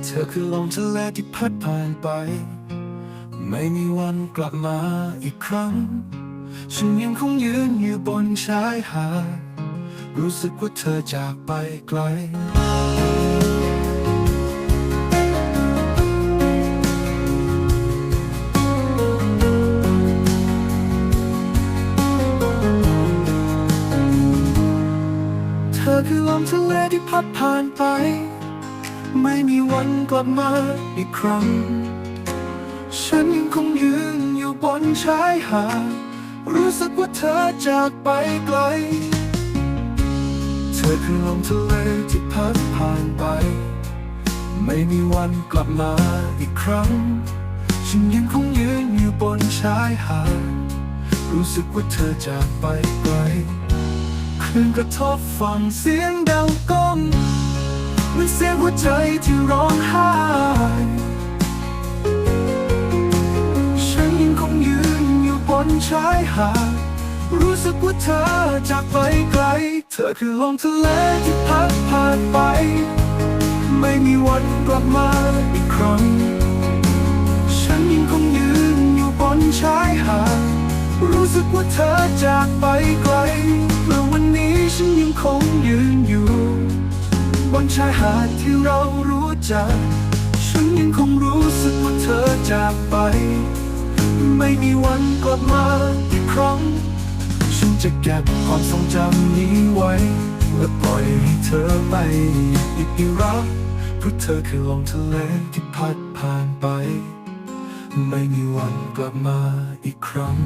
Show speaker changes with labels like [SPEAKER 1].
[SPEAKER 1] เธอคือลมทะเลที่พัดผ่านไปไม่มีวันกลับมาอีกครั้งฉันยังคงยืนอยู่บนชายหาดรู้สึกว่าเธอจากไปไกลเธอคือลมทะเลที่พัดผ่านไปไม่มีวันกลับมาอีกครั้งฉันยังคงยืนอยู่บนชายหาดรู้สึกว่าเธอจากไปไกลเธอคือลมทะเลที่พัดผ่านไปไม่มีวันกลับมาอีกครั้งฉันยังคงยืนอยู่บนชายหาดรู้สึกว่าเธอจากไปไกลคลื่นกระทบฝั่งเสียงดังก้องเหมือนเสียงหัวใจที่ร้องไห้ฉันยังคงยืนอยู่บนชายหาดรู้สึกว่าเธอจากไปไกลเธอคือลมทะเลที่พัดผ่านไปไม่มีวันกลับมาอีกครั้งฉันยังคงยืนอยู่บนชายหาดรู้สึกว่าเธอจากไปไกลเมื่อวันนี้ฉันยังคงยืนอยู่บนชายหาดที่เรารู้จักฉันยังคงรู้สึกว่าเธอจากไปไม่มีวันกลับมาอีกครั้งฉันจะเก็บความทรงจำนี้ไว้และปล่อยให้เธอไปอีกรักเพราะเธอคือลมทะเลที่พัดผ่านไปไม่มีวันกลับมาอีกครั้ง